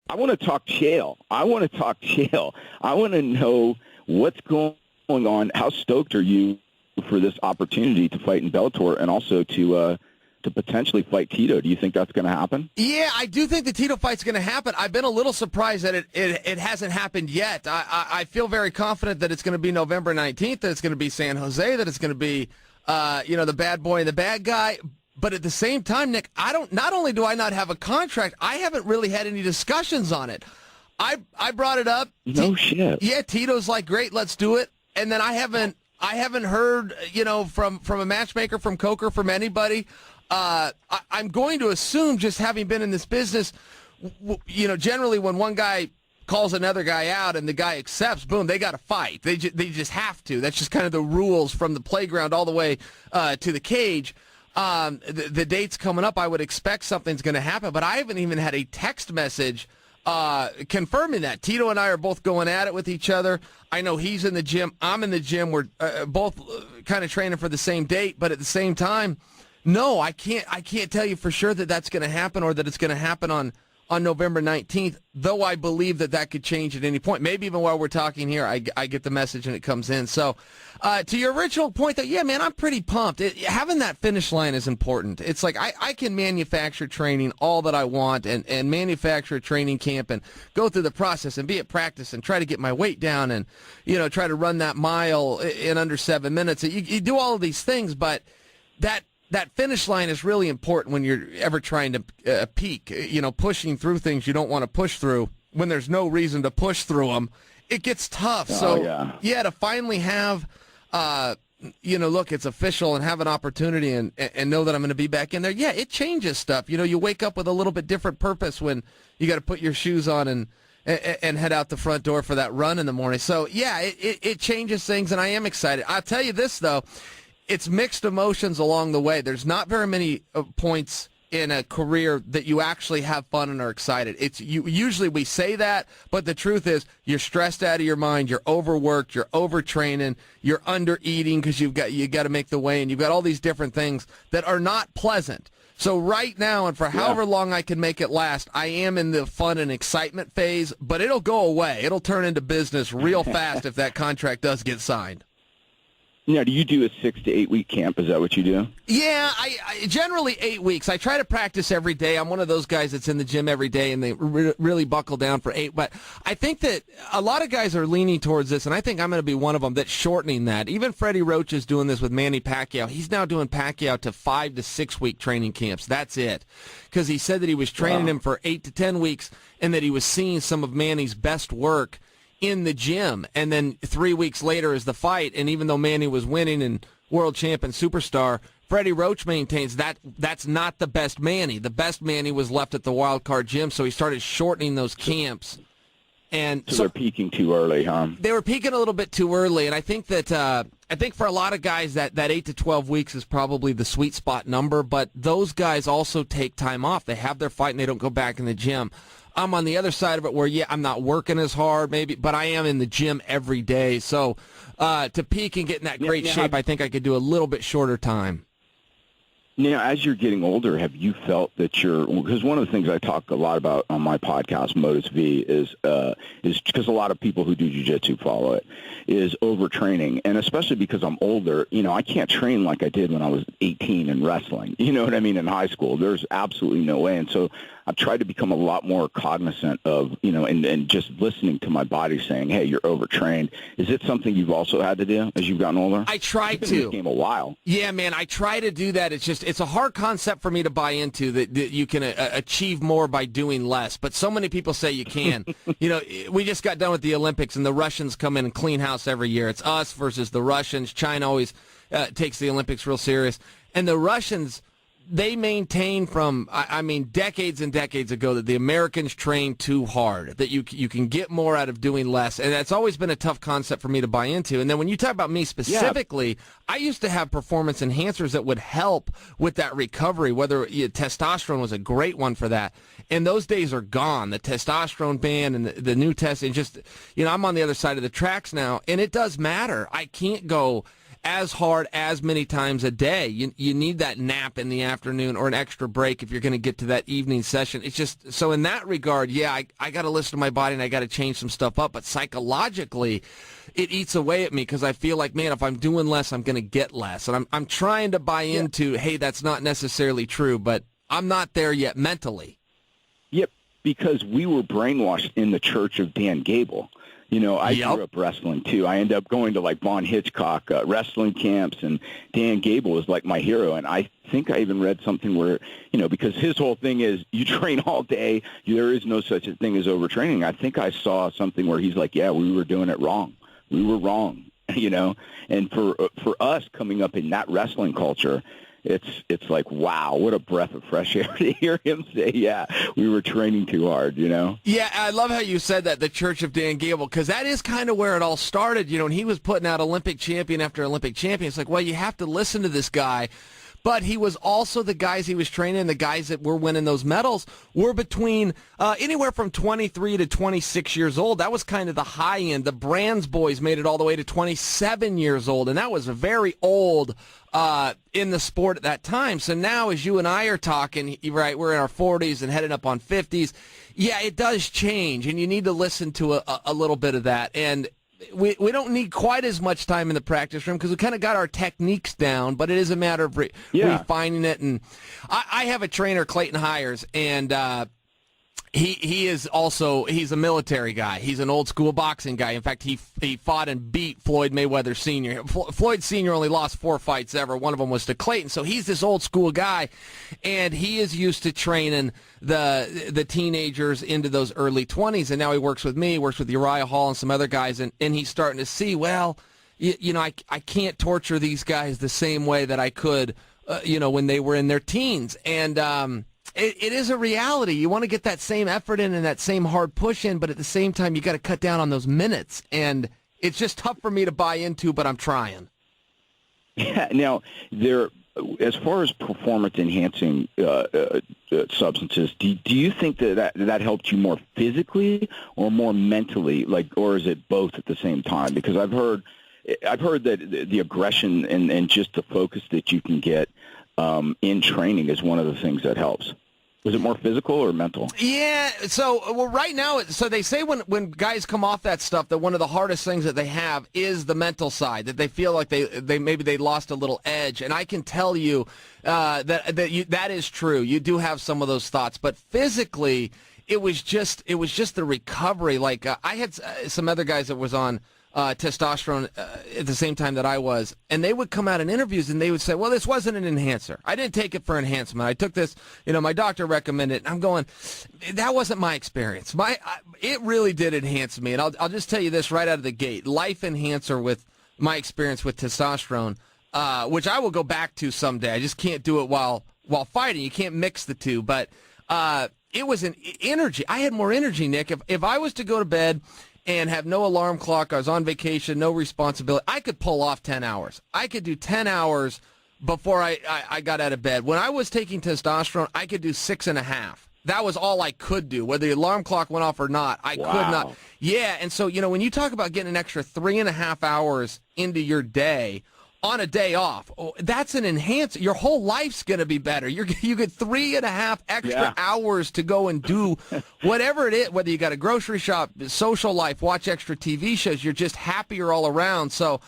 I want to talk Chael. I want to know what's going on. How stoked are you for this opportunity to fight in Bellator and also to potentially fight Tito? Do you think that's going to happen? Yeah, I do think the Tito fight's going to happen. I've been a little surprised that it hasn't happened yet. I feel very confident that it's going to be November 19th, that it's going to be San Jose, that it's going to be the bad boy and the bad guy. But at the same time, Nick, not only do I not have a contract, I haven't really had any discussions on it. I brought it up. No shit. Yeah, Tito's like, great, let's do it. And then I haven't heard, from a matchmaker, from Coker, from anybody. I'm going to assume, just having been in this business, generally when one guy calls another guy out and the guy accepts, boom, they got to fight. They just have to. That's just kind of the rules from the playground all the way to the cage. The date's coming up. I would expect something's going to happen, but I haven't even had a text message confirming that. Tito and I are both going at it with each other. I know he's in the gym. I'm in the gym. We're both kind of training for the same date, but at the same time, no, I can't tell you for sure that that's going to happen or that it's going to happen on November 19th, though I believe that could change at any point. Maybe even while we're talking here, I get the message and it comes in. So to your original point, though, yeah, man, I'm pretty pumped. Having that finish line is important. It's like I can manufacture training all that I want and manufacture a training camp and go through the process and be at practice and try to get my weight down and, try to run that mile in under 7 minutes. You do all of these things, but that finish line is really important when you're ever trying to peak, pushing through things you don't want to push through when there's no reason to push through them. It gets tough. To finally have, look, it's official and have an opportunity and know that I'm going to be back in there. Yeah, it changes stuff. You wake up with a little bit different purpose when you got to put your shoes on and head out the front door for that run in the morning. So, yeah, it changes things, and I am excited. I'll tell you this, though. It's mixed emotions along the way. There's not very many points in a career that you actually have fun and are excited. Usually we say that, but the truth is you're stressed out of your mind, you're overworked, you're overtraining, you're under eating because you got to make the weigh, and you've got all these different things that are not pleasant. So right now, and for however long I can make it last, I am in the fun and excitement phase, but it'll go away. It'll turn into business real fast if that contract does get signed. Now, do you do a 6 to 8 week camp? Is that what you do? Yeah, I generally 8 weeks. I try to practice every day. I'm one of those guys that's in the gym every day, and they really buckle down for 8. But I think that a lot of guys are leaning towards this, and I think I'm going to be one of them that's shortening that. Even Freddie Roach is doing this with Manny Pacquiao. He's now doing Pacquiao to 5 to 6 week training camps. That's it. Because he said that he was training him for 8 to 10 weeks and that he was seeing some of Manny's best work in the gym, and then 3 weeks later is the fight, and even though Manny was winning and world champ and superstar, Freddie Roach maintains that that's not the best Manny. The best Manny was left at the wild card gym, so he started shortening those camps. And so they're peaking too early, huh? They were peaking a little bit too early, and I think that for a lot of guys that 8 to 12 weeks is probably the sweet spot number, but those guys also take time off. They have their fight and they don't go back in the gym. I'm on the other side of it where, I'm not working as hard maybe, but I am in the gym every day. So to peak and get in that great shape, I think I could do a little bit shorter time. Now, as you're getting older, have you felt that because one of the things I talk a lot about on my podcast, Modus V, is because a lot of people who do jiu-jitsu follow it, is overtraining. And especially because I'm older, I can't train like I did when I was 18 in wrestling. You know what I mean? In high school, there's absolutely no way. And so I've tried to become a lot more cognizant of, and just listening to my body saying, hey, you're overtrained. Is it something you've also had to do as you've gotten older? I tried to. This game a while. Yeah, man, I try to do that. It's a hard concept for me to buy into that you can achieve more by doing less. But so many people say you can. We just got done with the Olympics, and the Russians come in and clean house every year. It's us versus the Russians. China always takes the Olympics real serious. And the Russians, they maintain from, decades and decades ago that the Americans train too hard, that you can get more out of doing less. And that's always been a tough concept for me to buy into. And then when you talk about me specifically, I used to have performance enhancers that would help with that recovery, whether testosterone was a great one for that. And those days are gone. The testosterone ban and the new test, and just, I'm on the other side of the tracks now, and it does matter. I can't go as hard as many times a day. You need that nap in the afternoon or an extra break if you're going to get to that evening session. It's just, so in that regard, yeah, I got to listen to my body and I got to change some stuff up. But psychologically, it eats away at me because I feel like, man, if I'm doing less, I'm going to get less. And I'm trying to buy into, hey, that's not necessarily true, but I'm not there yet mentally. Yep, because we were brainwashed in the church of Dan Gable. You know, I grew up wrestling, too. I ended up going to, like, Von Hitchcock wrestling camps, and Dan Gable was, like, my hero. And I think I even read something where, you know, because his whole thing is you train all day, there is no such a thing as overtraining. I think I saw something where he's like, yeah, we were doing it wrong. We were wrong, you know. And for us coming up in that wrestling culture, it's like, wow, what a breath of fresh air to hear him say, yeah, we were training too hard, you know? Yeah, I love how you said that, the Church of Dan Gable, because that is kind of where it all started, you know, and he was putting out Olympic champion after Olympic champion. It's like, well, you have to listen to this guy. But he was also, the guys he was training, the guys that were winning those medals, were between anywhere from 23 to 26 years old. That was kind of the high end. The Brands boys made it all the way to 27 years old, and that was very old in the sport at that time. So now, as you and I are talking, right, we're in our 40s and heading up on 50s. Yeah, it does change, and you need to listen to a little bit of that. And we don't need quite as much time in the practice room because we kind of got our techniques down, but it is a matter of refining it. And I have a trainer, Clayton Hires, and he is also, he's a military guy. He's an old school boxing guy. In fact, he fought and beat Floyd Mayweather Sr. Floyd Sr. only lost 4 fights ever. One of them was to Clayton. So he's this old school guy, and he is used to training the teenagers into those early 20s. And now he works with me, works with Uriah Hall and some other guys, and he's starting to see, well, you know, I can't torture these guys the same way that I could, you know, when they were in their teens. And it is a reality. You want to get that same effort in and that same hard push in, but at the same time, you got to cut down on those minutes. And it's just tough for me to buy into, but I'm trying. Yeah. Now, as far as performance-enhancing substances, do you think that helped you more physically or more mentally, or is it both at the same time? Because I've heard that the aggression and just the focus that you can get in training is one of the things that helps. Was it more physical or mental? Yeah, so right now, so they say when guys come off that stuff that one of the hardest things that they have is the mental side, that they feel like they maybe they lost a little edge. And I can tell you that is true. You do have some of those thoughts, but physically, it was just the recovery. Like I had some other guys that was on testosterone at the same time that I was, and they would come out in interviews and they would say, well, this wasn't an enhancer. I didn't take it for enhancement. I took this, you know, my doctor recommended it. And I'm going, that wasn't my experience. It really did enhance me. And I'll just tell you this right out of the gate. Life enhancer with my experience with testosterone, which I will go back to someday. I just can't do it while fighting. You can't mix the two. But it was an energy. I had more energy, Nick. If I was to go to bed and have no alarm clock, I was on vacation, no responsibility, I could pull off 10 hours. I could do 10 hours before I got out of bed. When I was taking testosterone, I could do 6.5. That was all I could do. Whether the alarm clock went off or not, I could not. Yeah, and so, you know, when you talk about getting an extra 3.5 hours into your day on a day off, that's an enhancer. Your whole life's going to be better. You get 3.5 extra hours to go and do whatever it is, whether you got a grocery shop, social life, watch extra TV shows, you're just happier all around. So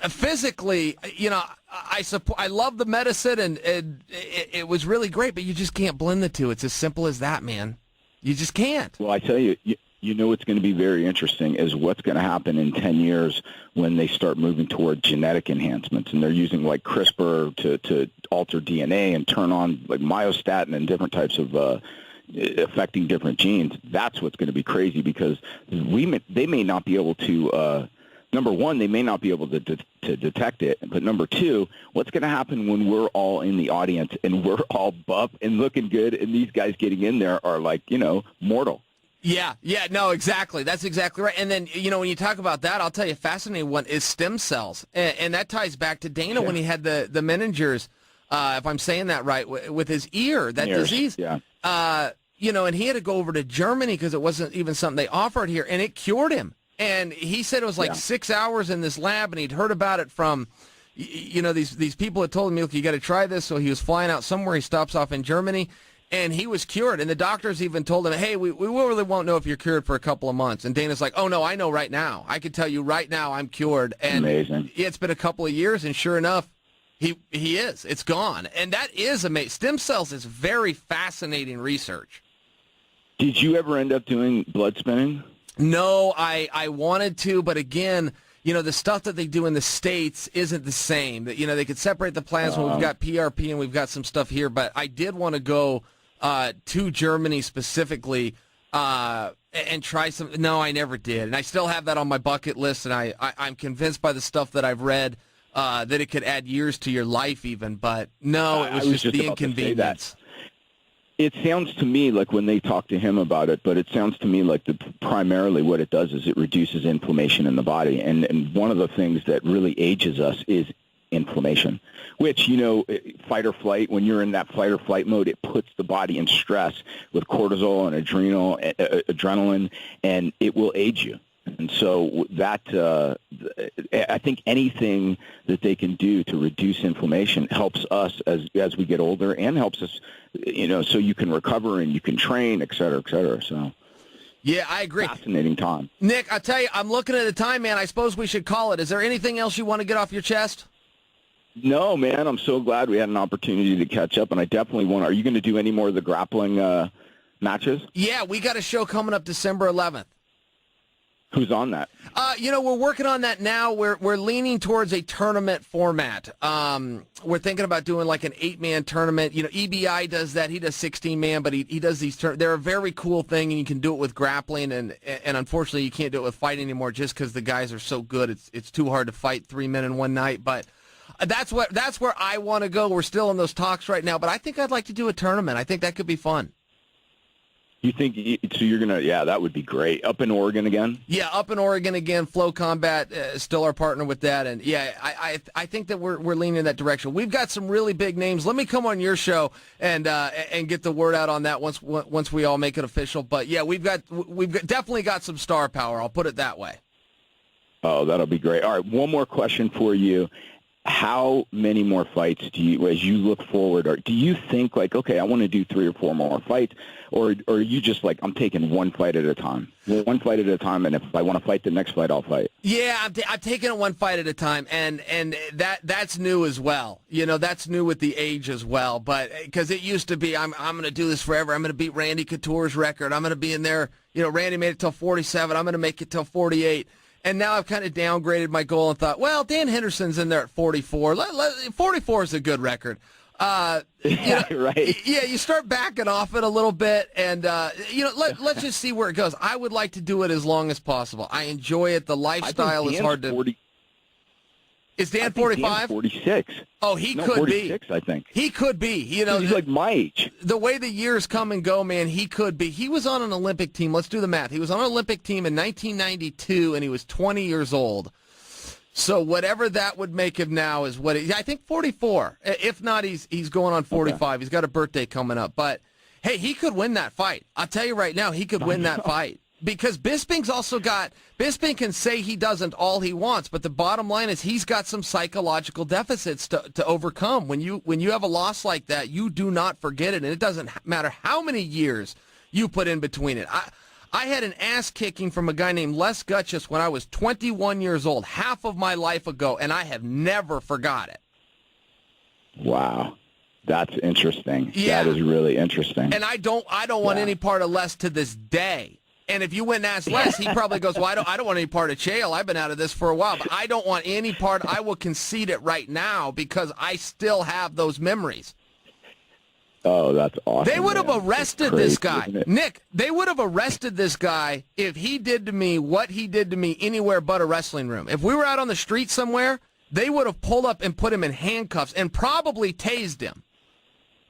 physically, you know, I love the medicine, and it was really great, but you just can't blend the two. It's as simple as that, man. You just can't. Well, I tell you, you know what's going to be very interesting is what's going to happen in 10 years when they start moving toward genetic enhancements, and they're using like CRISPR to alter DNA and turn on like myostatin and different types of affecting different genes. That's what's going to be crazy, because they may not be able to number one, they may not be able to detect it. But number two, what's going to happen when we're all in the audience and we're all buff and looking good, and these guys getting in there are like, you know, mortal? Yeah, no, exactly. That's exactly right. And then, you know, when you talk about that, I'll tell you a fascinating one is stem cells. And that ties back to Dana when he had the meningers, if I'm saying that right, with his ear, that disease. Yeah. You know, and he had to go over to Germany because it wasn't even something they offered here, and it cured him. And he said it was like 6 hours in this lab, and he'd heard about it from these people had told him, look, you got to try this. So he was flying out somewhere. He stops off in Germany, and he was cured. And the doctors even told him, hey, we really won't know if you're cured for a couple of months. And Dana's like, oh, no, I know right now. I can tell you right now I'm cured. And amazing. It's been a couple of years, and sure enough, he is. It's gone. And that is amazing. Stem cells is very fascinating research. Did you ever end up doing blood spinning? No, I wanted to, but again, the stuff that they do in the States isn't the same. They could separate the plasma. We've got PRP and we've got some stuff here, but I did want to go to Germany specifically and try some. No, I never did, and I still have that on my bucket list, and I'm convinced by the stuff that I've read that it could add years to your life even, but no, it was just the inconvenience. It sounds to me like when they talk to him about it, but it sounds to me like primarily what it does is it reduces inflammation in the body. And one of the things that really ages us is inflammation, which, fight or flight, when you're in that fight or flight mode, it puts the body in stress with cortisol and adrenaline, and it will age you. And so that I think anything that they can do to reduce inflammation helps us as we get older, and helps us, so you can recover and you can train, et cetera, et cetera. So, yeah, I agree. Fascinating time. Nick, I tell you, I'm looking at the time, man. I suppose we should call it. Is there anything else you want to get off your chest? No, man. I'm so glad we had an opportunity to catch up, and I definitely want. Are you going to do any more of the grappling matches? Yeah, we got a show coming up December 11th. Who's on that? We're working on that now. We're leaning towards a tournament format. We're thinking about doing like an 8-man tournament. EBI does that. He does 16-man, but he does these. They're a very cool thing, and you can do it with grappling. And unfortunately, you can't do it with fighting anymore just because the guys are so good. It's too hard to fight 3 men in one night. But that's where I want to go. We're still in those talks right now, but I think I'd like to do a tournament. I think that could be fun. You think so? You're gonna, that would be great. Up in Oregon again? Yeah, up in Oregon again. Flow Combat is still our partner with that, and I think that we're leaning in that direction. We've got some really big names. Let me come on your show and get the word out on that once we all make it official. But yeah, we've definitely got some star power. I'll put it that way. Oh, that'll be great. All right, one more question for you. How many more fights do you, as you look forward, or do you think like, okay, I want to do 3 or 4 more fights, or are you just like, I'm taking one fight at a time, and if I want to fight the next fight, I'll fight? Yeah, I'm taking it one fight at a time, and that's new as well. That's new with the age as well, but because it used to be, I'm going to do this forever. I'm going to beat Randy Couture's record. I'm going to be in there. Randy made it till 47. I'm going to make it till 48. And now I've kind of downgraded my goal and thought, well, Dan Henderson's in there at 44. 44 is a good record. Right. Yeah, you start backing off it a little bit, and let's just see where it goes. I would like to do it as long as possible. I enjoy it. The lifestyle is hard to. Is Dan 45? 46. Oh, he could 46, be. I think. He could be. He's like my age. The way the years come and go, man, he could be. He was on an Olympic team. Let's do the math. He was on an Olympic team in 1992, and he was 20 years old. So whatever that would make him now is what I think 44. If not, he's going on 45. Okay. He's got a birthday coming up. But, hey, he could win that fight. I'll tell you right now, he could win that fight. Because Bisping can say he doesn't all he wants, but the bottom line is he's got some psychological deficits to overcome. When you have a loss like that, you do not forget it, and it doesn't matter how many years you put in between it. I had an ass kicking from a guy named Les Gutchess when I was 21 years old, half of my life ago, and I have never forgot it. Wow. That's interesting. Yeah. That is really interesting. And I don't want any part of Les to this day. And if you went and asked Les, he probably goes, well, I don't want any part of Chael. I've been out of this for a while, but I don't want any part. I will concede it right now because I still have those memories. Oh, that's awesome. They would have arrested this guy. Nick, they would have arrested this guy if he did to me what he did to me anywhere but a wrestling room. If we were out on the street somewhere, they would have pulled up and put him in handcuffs and probably tased him.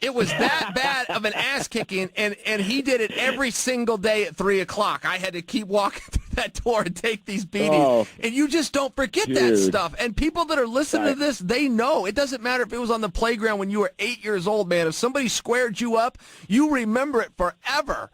It was that bad of an ass-kicking, and he did it every single day at 3 o'clock. I had to keep walking through that door and take these beatings. And you just don't forget that stuff. And people that are listening to this, they know. It doesn't matter if it was on the playground when you were 8 years old, man. If somebody squared you up, you remember it forever.